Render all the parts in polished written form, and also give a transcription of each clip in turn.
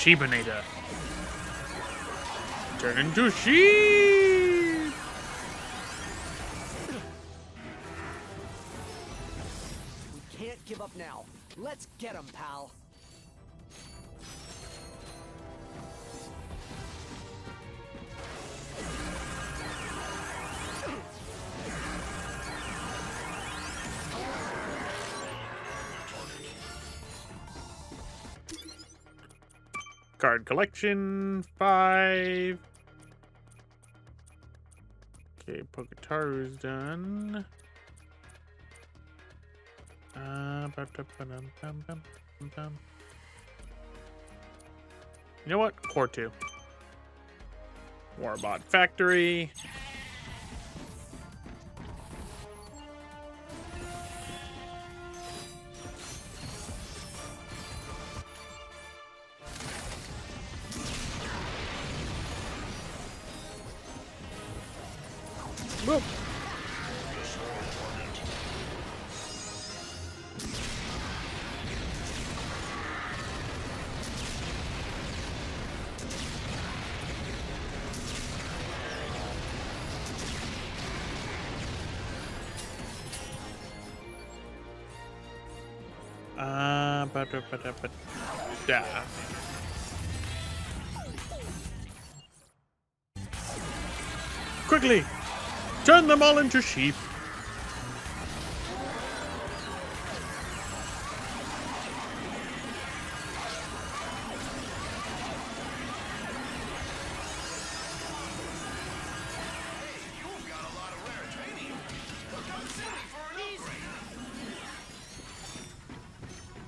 Sheepinator. Turn into sheep! We can't give up now. Let's get him, pal. Card collection 5. Okay, Poketaru's done. You know what? Core 2. Warbot Factory. Whoop. Yeah. Quickly! Turn them all into sheep.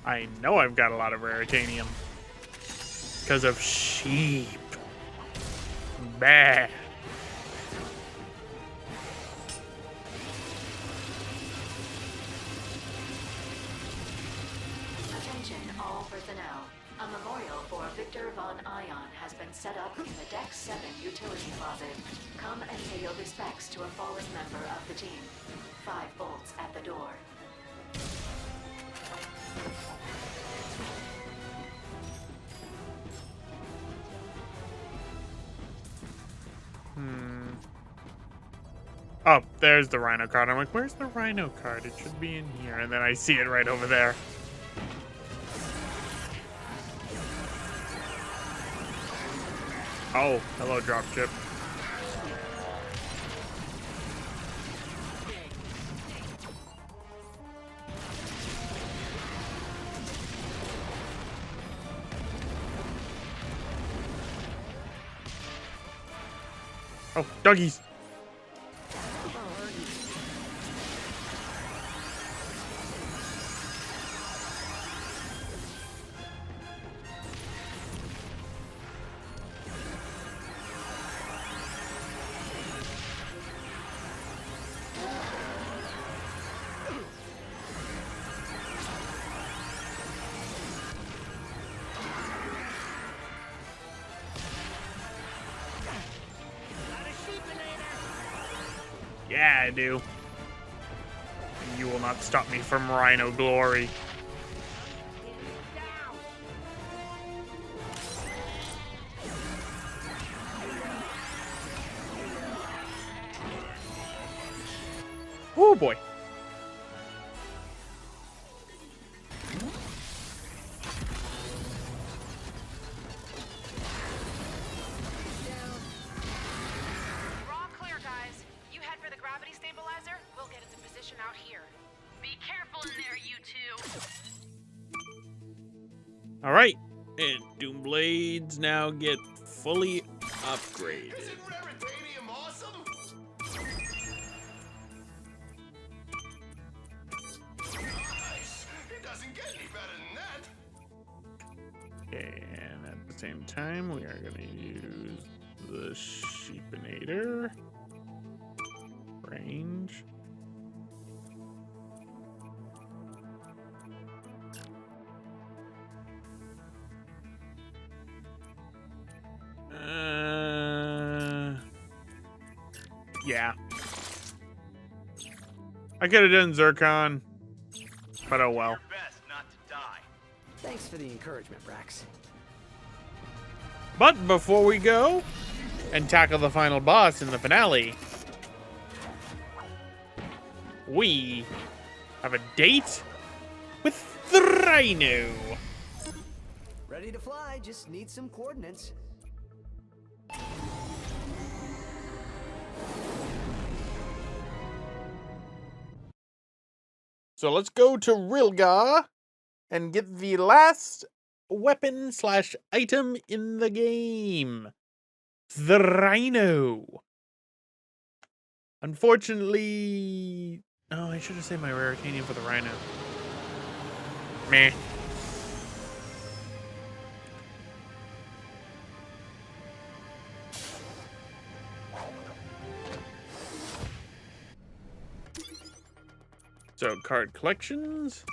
I know I've got a lot of Raritanium. Because of sheep. Bah. Attention all personnel. A memorial for Victor Von Ion has been set up in the Deck 7 utility closet. Come and pay your respects to a fallen member of the team. 5 bolts at the door. Oh, there's the Rhino card. I'm like, where's the Rhino card? It should be in here. And then I see it right over there. Oh, hello, dropship. Oh, doggies. Yeah, I do. And you will not stop me from Rhino glory. Oh boy. Out here. Be careful in there, you two. All right, and Doomblades now get fully upgraded. Isn't Raritanium awesome? Nice. It doesn't get any better than that. And at the same time, we are going to use the Sheepinator. Range. Yeah. I could have done Zircon, but oh well. Thanks for the encouragement, Brax. But before we go and tackle the final boss in the finale, we have a date with the Rhino. Ready to fly, just need some coordinates. So let's go to Rilgar and get the last weapon slash item in the game. The Rhino. Unfortunately... Oh, I should have saved my Raritanium for the Rhino. Meh. So, card collections.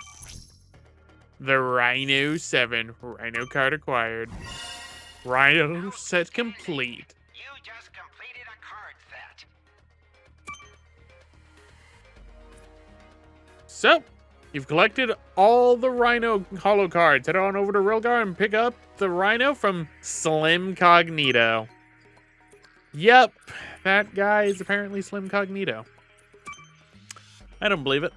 The Rhino 7. Rhino card acquired. Rhino set complete. You just completed a card set. So, you've collected all the Rhino holo cards. Head on over to Rilgar and pick up the Rhino from Slim Cognito. Yep, that guy is apparently Slim Cognito. I don't believe it.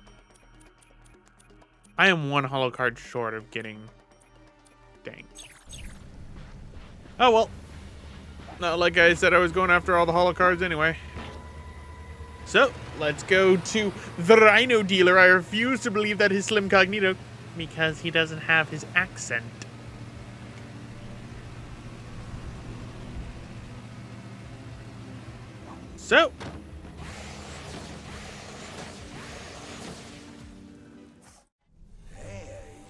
I am one holo card short of getting... Dang. Oh, well. No, like I said, I was going after all the holo cards anyway. So, let's go to the Rhino dealer. I refuse to believe that he's Slim Cognito because he doesn't have his accent. So...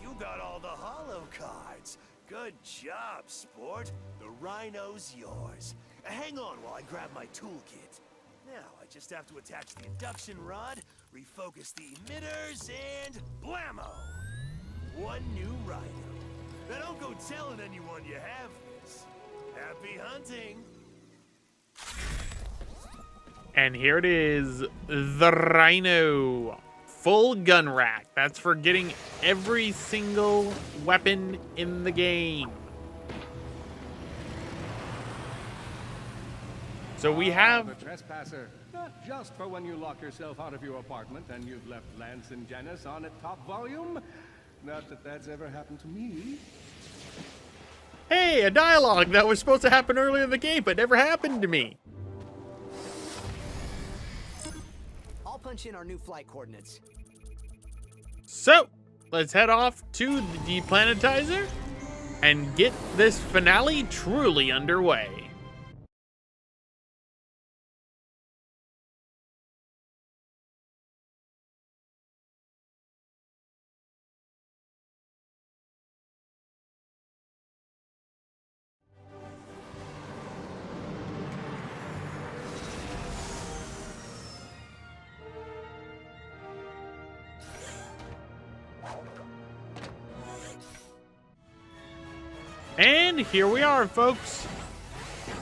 You got all the holo cards. Good job, sport. The Rhino's yours. Hang on while I grab my toolkit. Now, I just have to attach the induction rod, refocus the emitters, and blammo! One new Rhino. Now don't go telling anyone you have this. Happy hunting! And here it is, the Rhino. Full gun rack. That's for getting every single weapon in the game. So we have... The trespasser. Not just for when you lock yourself out of your apartment and you've left Lance and Janice on at top volume. Not that that's ever happened to me. Hey, a dialogue that was supposed to happen earlier in the game, but never happened to me. I'll punch in our new flight coordinates. So, let's head off to the deplanetizer and get this finale truly underway. And here we are, folks.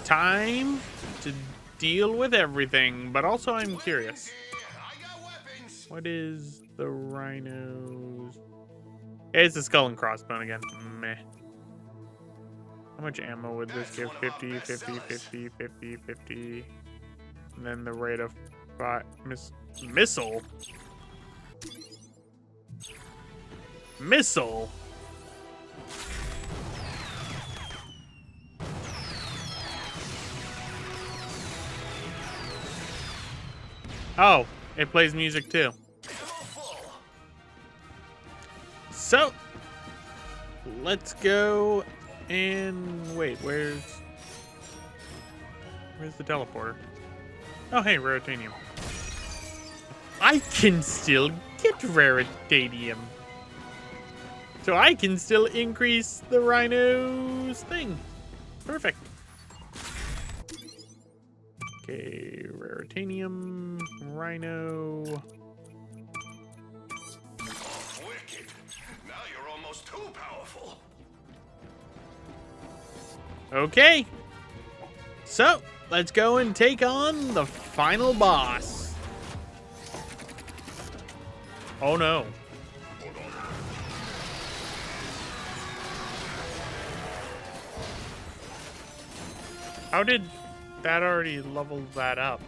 Time to deal with everything, but also I'm curious. I got weapons. What is the Rhino's? It's the skull and crossbone again. Meh. How much ammo would this give? 50, 50, 50, 50, 50. And then the rate of fire. Missile? Missile? Oh, it plays music too. So, let's go and wait, where's the teleporter? Oh, hey, Raritanium. I can still get Raritanium. So I can still increase the Rhino's thing. Perfect. Okay, Raritanium, Rhino. Wicked. Now you're almost too powerful. Okay. So, let's go and take on the final boss. Oh no. How did that already level that up?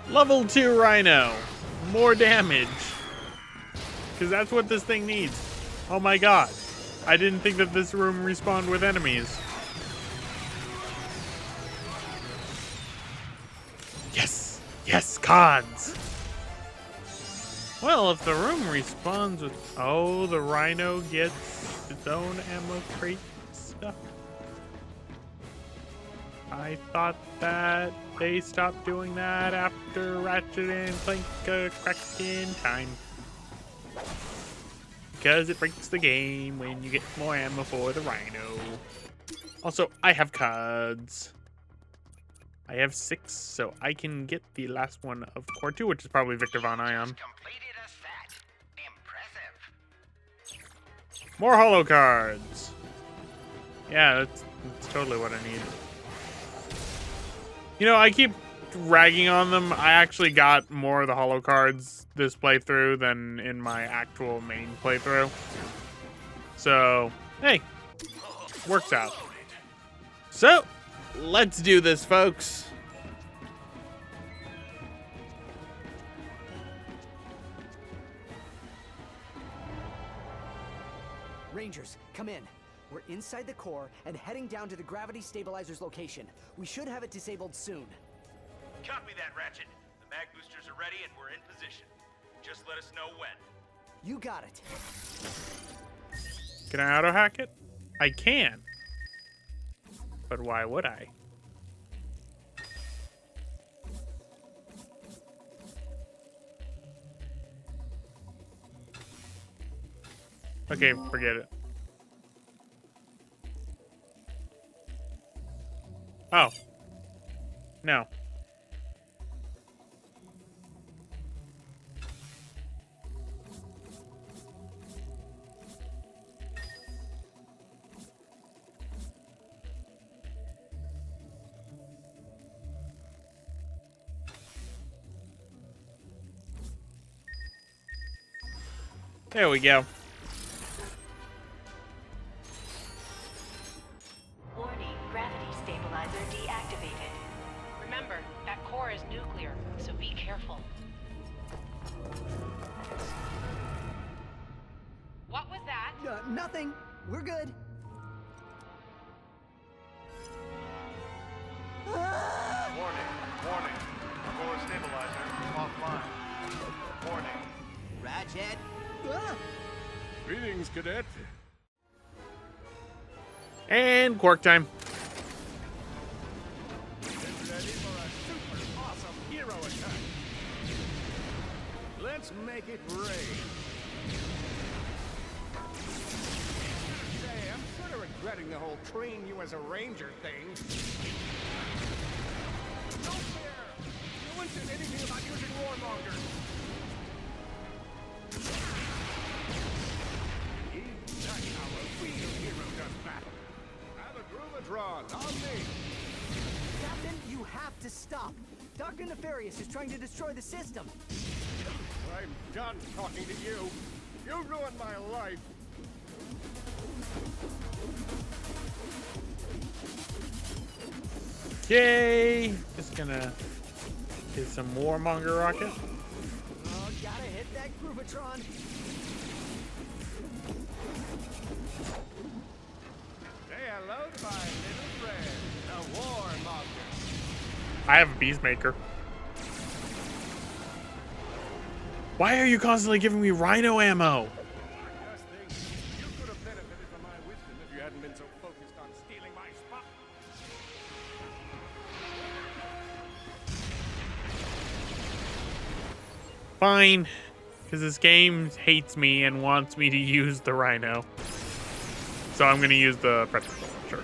Level 2 Rhino. More damage. Because that's what this thing needs. Oh my god. I didn't think that this room respawned with enemies. Yes! Yes, cards! Well, if the room respawns with... Oh, the Rhino gets its own ammo crate stuff. I thought that they stopped doing that after Ratchet and Clank cracked in time. Because it breaks the game when you get more ammo for the Rhino. Also, I have cards. I have 6, so I can get the last one of Core 2, which is probably Victor Von Ion. More holo cards. Yeah, that's totally what I need. You know, I keep ragging on them. I actually got more of the holo cards this playthrough than in my actual main playthrough. So, hey, works out. So, let's do this, folks. Rangers, come in. We're inside the core and heading down to the gravity stabilizer's location. We should have it disabled soon. Copy that, Ratchet. The mag boosters are ready and we're in position. Just let us know when. You got it. Can I auto hack it? I can. But why would I? Okay, forget it. Oh. No. There we go. Warning, gravity stabilizer deactivated. Remember, that core is nuclear, so be careful. What was that? Nothing. We're good. Warning, warning. Core stabilizer offline. Warning. Ratchet. Greetings, cadet. And quark time. Get ready for a super awesome hero attack. Let's make it rain. Say, I'm sort of regretting the whole train you as a ranger thing. No fair! No one said anything about using warmongers. That's how a real hero does battle. Have a Groovatron on me. Captain, you have to stop. Dr. Nefarious is trying to destroy the system. I'm done talking to you. You ruined my life. Yay! Just gonna get some warmonger rocket. Oh, gotta hit that Groovatron. Say hello to my little friend, the Warmonger. I have a Beastmaker. Why are you constantly giving me Rhino ammo? I just think you could have benefited from my wisdom if you hadn't been so focused on stealing my spot. Fine. Because this game hates me and wants me to use the Rhino. So I'm going to use the pretzel launcher.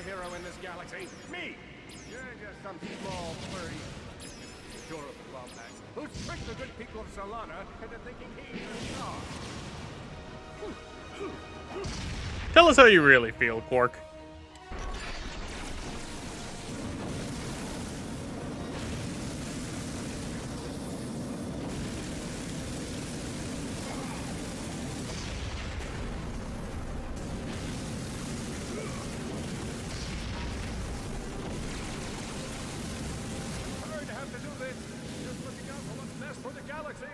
hero in this galaxy. Me! You're just some small, furry, adorable wombat who's tricked the good people of Solana into thinking he's a star. Tell us how you really feel, Quark. Sorry to have to do this. Just looking out for what's best for the galaxy.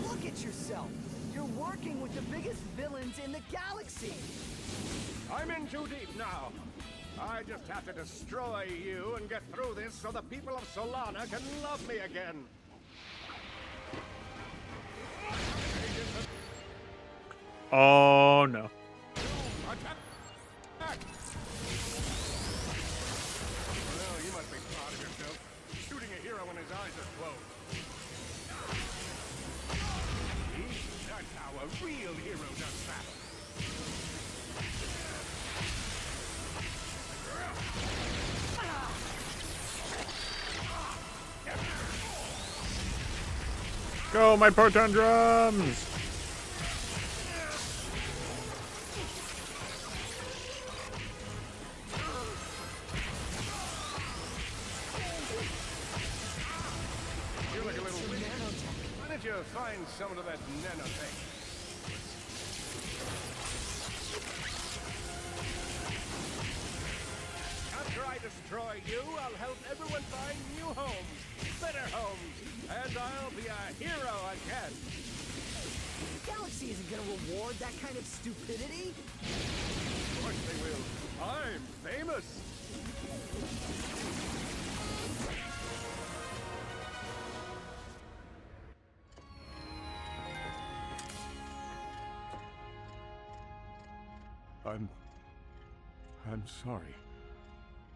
Look at yourself. You're working with the biggest villains in the galaxy. I'm in too deep now. I just have to destroy you and get through this so the people of Solana can love me again. Oh no. Attack! Well, you must be proud of yourself. Shooting a hero when his eyes are closed. See? That's how a real hero does battle. Go, my proton drums! You look a little weak. Why don't you find some of that nanotech? After I destroy you, I'll help everyone find new homes, better homes, and I'll be a hero again. The galaxy isn't gonna reward that kind of stupidity. Of course they will. I'm famous. I'm sorry.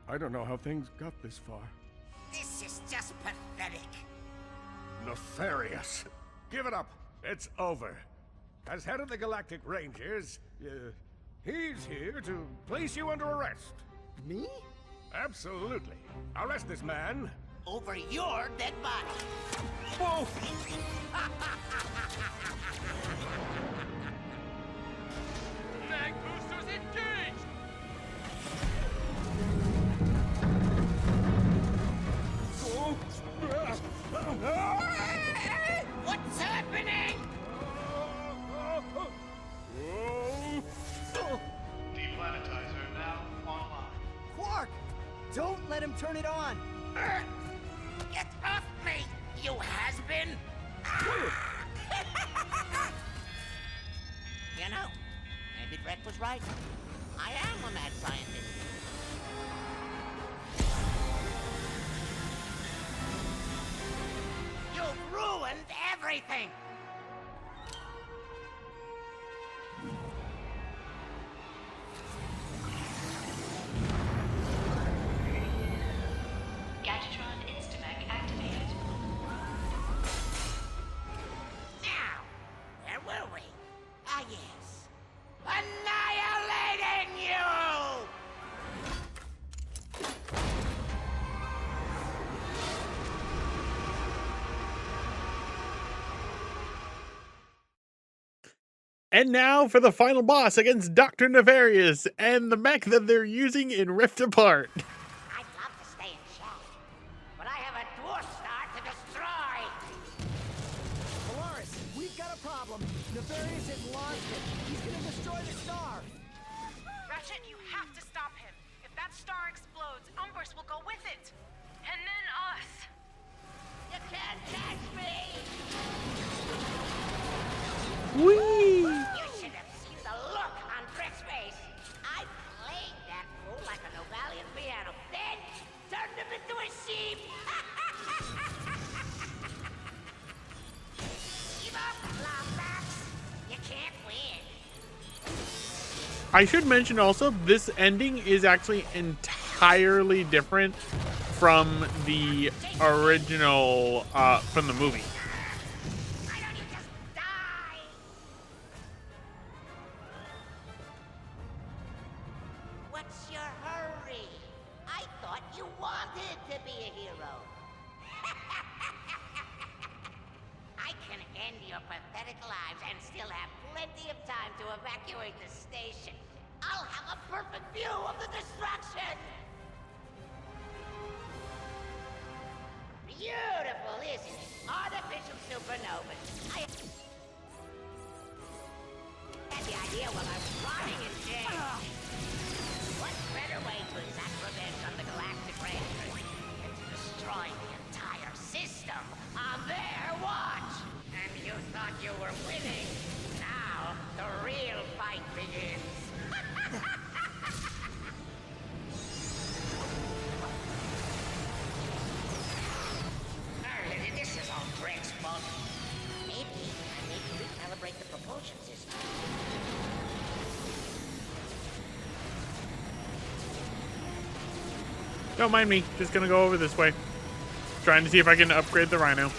I don't know how things got this far. This is just pathetic. Nefarious. Give it up. It's over. As head of the Galactic Rangers, he's here to place you under arrest. Me? Absolutely. Arrest this man. Over your dead body. Whoa! Mag boosters engaged! What's happening? Deplanetizer now online. Quark! Don't let him turn it on! Get off me, you has-been! You know, maybe Drek was right. I am a mad scientist. You've ruined everything! Gadgetron Instamech activated. Now, where were we? Ah, yes. Annihilating you! And now for the final boss against Dr. Nefarious and the mech that they're using in Rift Apart. I'd love to stay and chat, but I have a dwarf star to destroy! Polaris, we've got a problem. Nefarious has launched it. He's gonna destroy the star. Ratchet, you have to stop him. If that star explodes, Umbrus will go with it. And then us. You can't catch me! Whee! You should have seen the look on Drek's face. I played that fool like a Novalian piano, then turned him into a sheep! Give up, Lombax! You can't win. I should mention also, this ending is actually entirely different from the original, from the movie. Why don't you just die? What's your hurry? I thought you wanted to be a hero. I can end your pathetic lives and still have plenty of time to evacuate the station. I'll have a perfect view of the destruction! Beautiful, isn't it? Artificial supernovas. I had the idea while I was rotting in jail. What better way to exact revenge on the galactic rangers than to destroy the entire system on their watch? And you thought you were winning. Now, the real fight begins. This is all Drake's fault. Maybe I need to recalibrate the propulsion system. Don't mind me. Just gonna go over this way. Trying to see if I can upgrade the Rhino.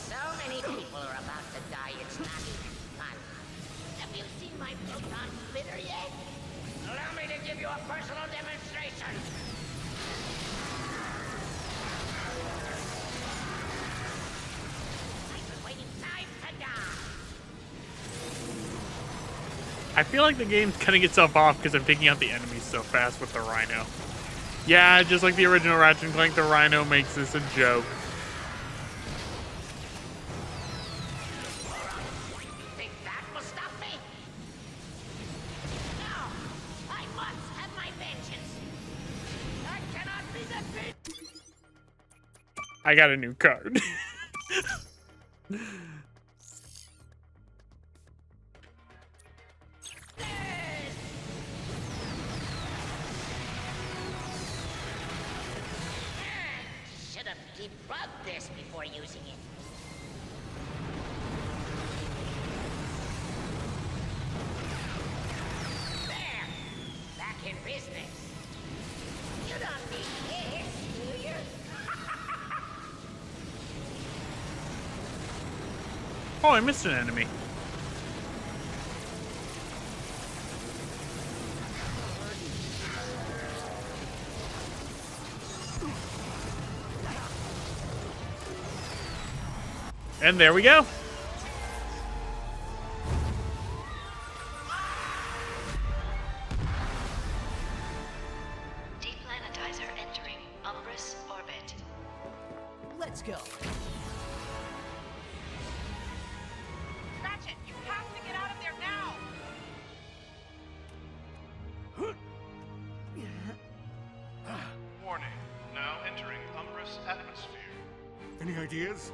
So many people are about to die, it's not even fun. Have you seen my proton splitter yet? Allow me to give you a personal demonstration. I've been waiting time to die. I feel like the game's cutting itself off because I'm taking out the enemies so fast with the Rhino. Yeah, just like the original Ratchet Clank, the Rhino makes this a joke. Think that will stop me? No! I must have my vengeance. I cannot be defeated. I got a new card. Should have debugged this before using it. There! Back in business. You don't need this, do you? Oh, I missed an enemy. And there we go. Deplanetizer entering Umbrus orbit. Let's go. Ratchet, you have to get out of there now! Warning. Now entering Umbrus atmosphere. Any ideas?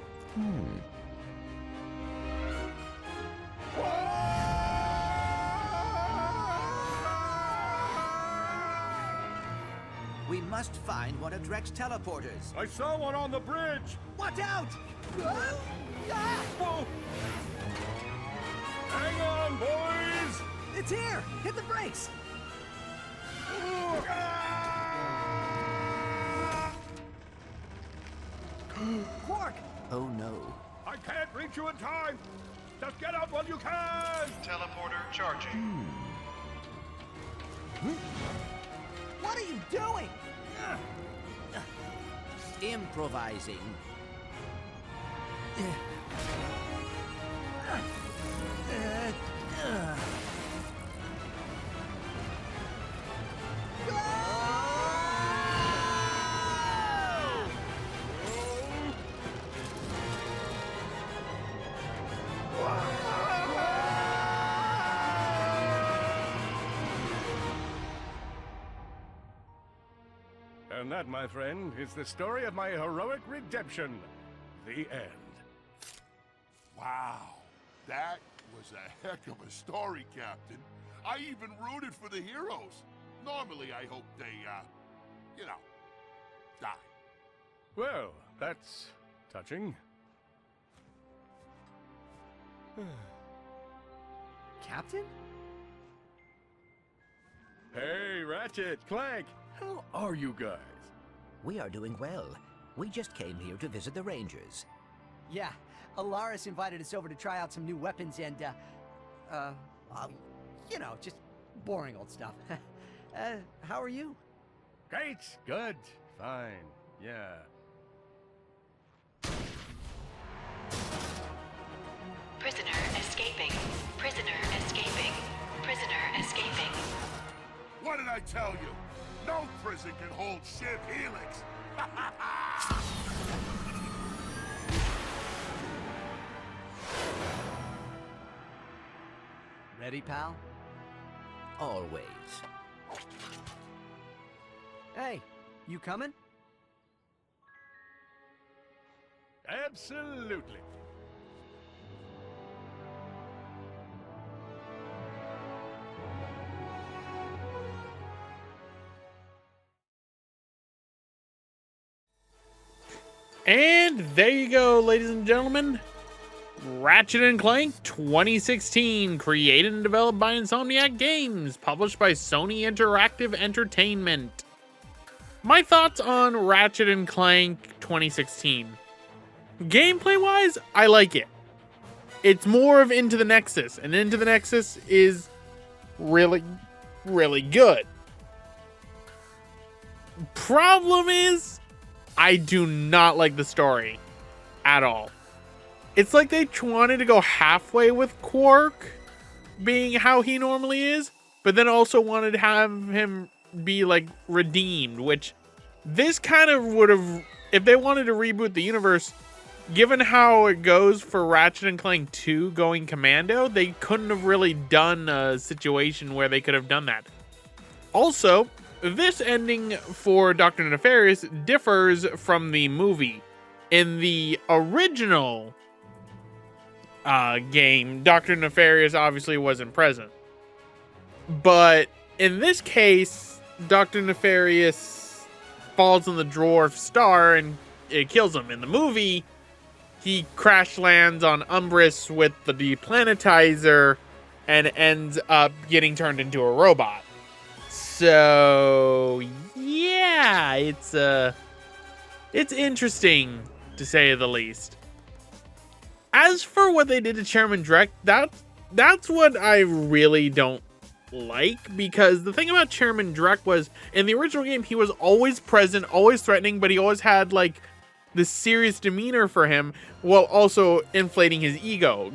We must find one of Drek's teleporters. I saw one on the bridge! Watch out! Whoa! Hang on, boys! It's here! Hit the brakes! Quark! Oh no. I can't reach you in time! Just get out while you can! Teleporter charging. What are you doing? Improvising. And that, my friend, is the story of my heroic redemption. The end. Wow, that was a heck of a story, Captain. I even rooted for the heroes. Normally, I hope they, die. Well, that's Touching. Captain? Hey, Ratchet, Clank, how are you guys? We are doing well. We just came here to visit the Rangers. Yeah, Alaris invited us over to try out some new weapons and, you know, just boring old stuff. How are you? Great, good, fine, yeah. Prisoner escaping. Prisoner escaping. Prisoner escaping. What did I tell you? No prison can hold Shiv Helix. Ready, pal? Always. Hey, you coming? Absolutely. And there you go, ladies and gentlemen. Ratchet & Clank 2016, created and developed by Insomniac Games, published by Sony Interactive Entertainment. My thoughts on Ratchet & Clank 2016. Gameplay-wise, I like it. It's more of Into the Nexus, and Into the Nexus is really, really good. Problem is, I do not like the story at all. It's like they wanted to go halfway with Quark being how he normally is, but then also wanted to have him be like redeemed, which this kind of would have, if they wanted to reboot the universe, given how it goes for Ratchet & Clank 2 going commando, they couldn't have really done a situation where they could have done that. Also, this ending for Dr. Nefarious differs from the movie. In the original game, Dr. Nefarious obviously wasn't present. But in this case, Dr. Nefarious falls on the dwarf star and it kills him. In the movie, he crash lands on Umbrus with the deplanetizer and ends up getting turned into a robot. So yeah, it's interesting to say the least. As for what they did to Chairman Drek, that's what I really don't like, because the thing about Chairman Drek was, in the original game, he was always present, always threatening, but he always had like this serious demeanor for him, while also inflating his ego.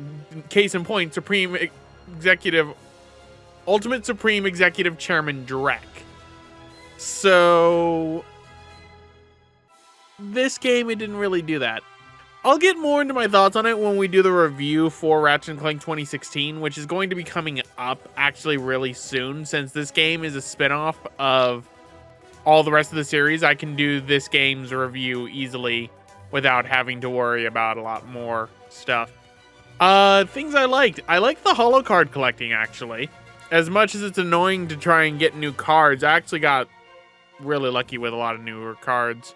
Case in point, Ultimate Supreme Executive Chairman Drek. So this game, it didn't really do that. I'll get more into my thoughts on it when we do the review for Ratchet & Clank 2016, which is going to be coming up actually really soon. Since this game is a spin-off of all the rest of the series, I can do this game's review easily without having to worry about a lot more stuff. Things I liked. I liked the holo card collecting, actually. As much as it's annoying to try and get new cards, I actually got really lucky with a lot of newer cards.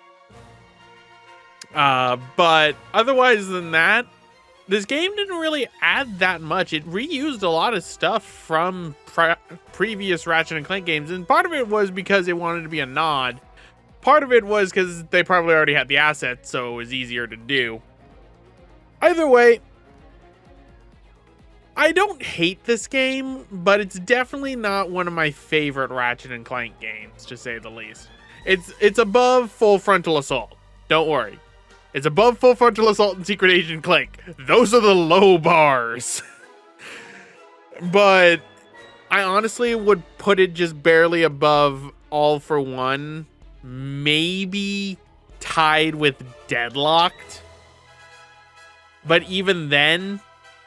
But otherwise than that, this game didn't really add that much. It reused a lot of stuff from previous Ratchet & Clank games, and part of it was because it wanted to be a nod. Part of it was because they probably already had the assets, so it was easier to do. Either way, I don't hate this game, but it's definitely not one of my favorite Ratchet & Clank games, to say the least. It's above Full Frontal Assault. Don't worry. It's above Full Frontal Assault and Secret Agent Clank. Those are the low bars. But I honestly would put it just barely above All for One. Maybe tied with Deadlocked. But even then,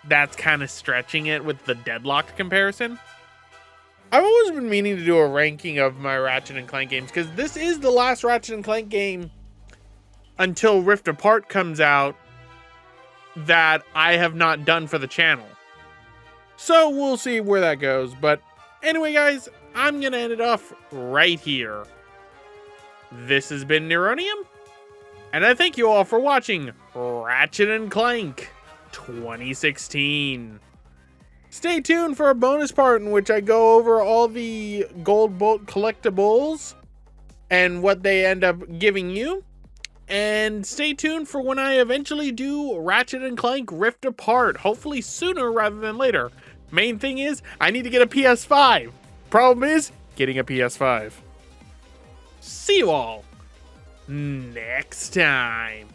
that's kind of stretching it with the Deadlocked comparison. I've always been meaning to do a ranking of my Ratchet & Clank games, because this is the last Ratchet & Clank game until Rift Apart comes out that I have not done for the channel. So we'll see where that goes. But anyway, guys, I'm going to end it off right here. This has been Neronium, and I thank you all for watching Ratchet and Clank 2016. Stay tuned for a bonus part in which I go over all the Gold Bolt collectibles and what they end up giving you. And stay tuned for when I eventually do Ratchet and Clank Rift Apart, hopefully sooner rather than later. Main thing is, I need to get a PS5. Problem is, getting a PS5. See you all next time.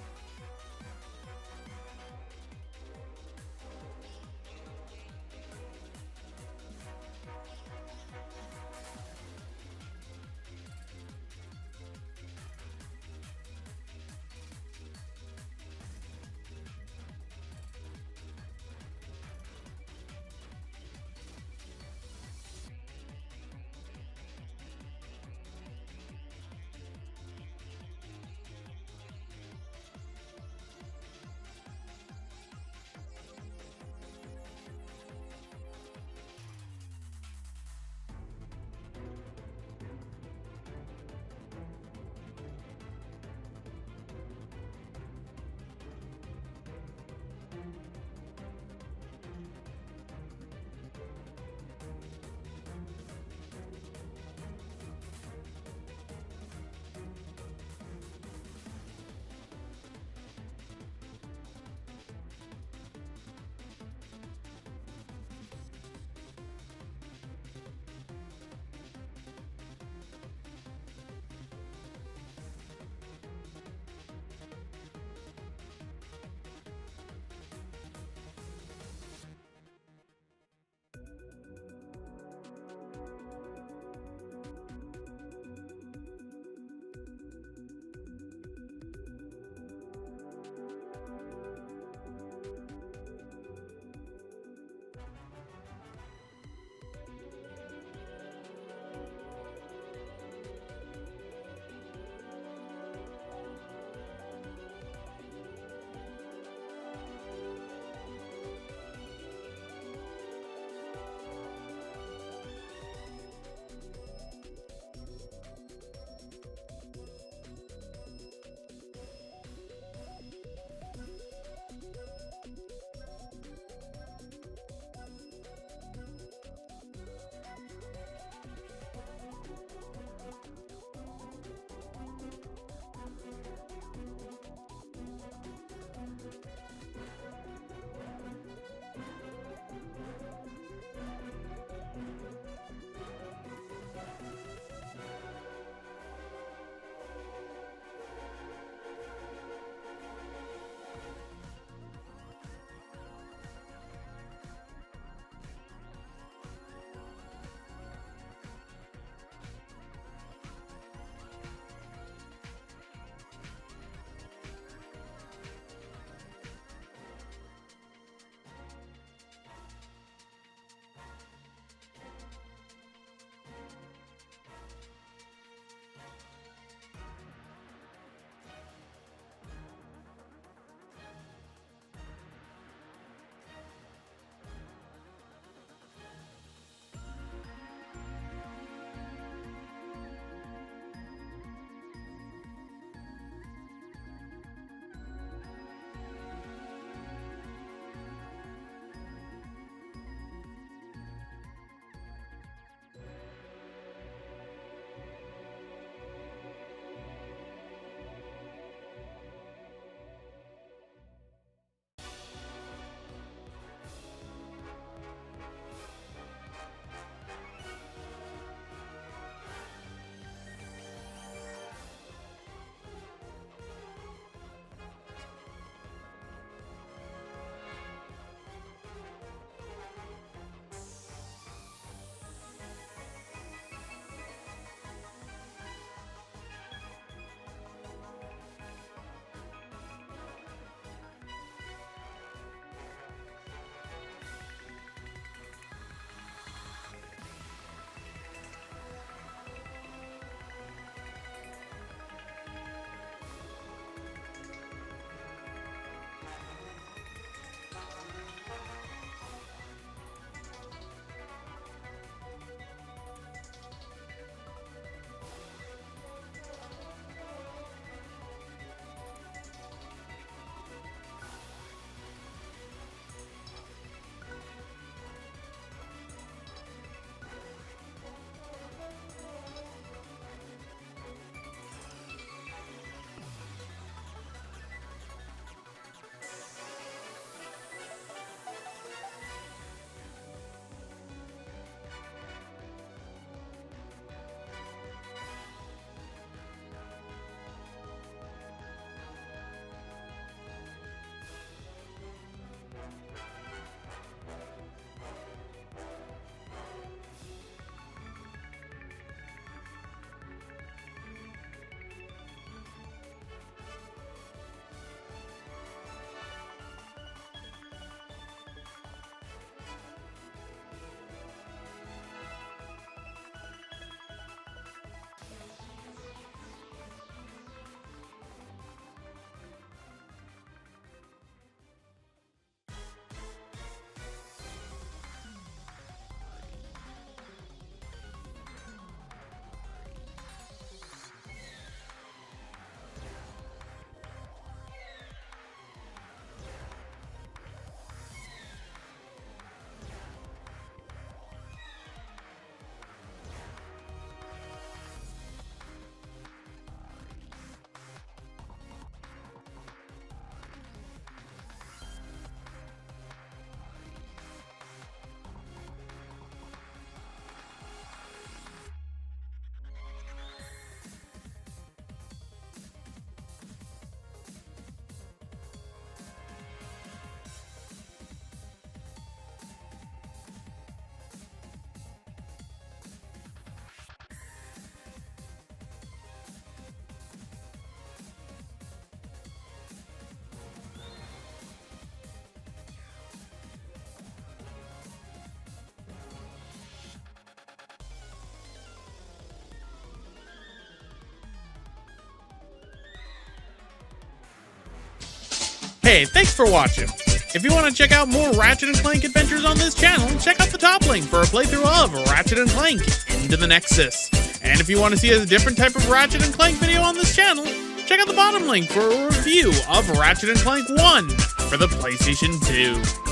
Hey, thanks for watching. If you want to check out more Ratchet & Clank adventures on this channel, check out the top link for a playthrough of Ratchet & Clank Into the Nexus. And if you want to see a different type of Ratchet & Clank video on this channel, check out the bottom link for a review of Ratchet & Clank 1 for the PlayStation 2.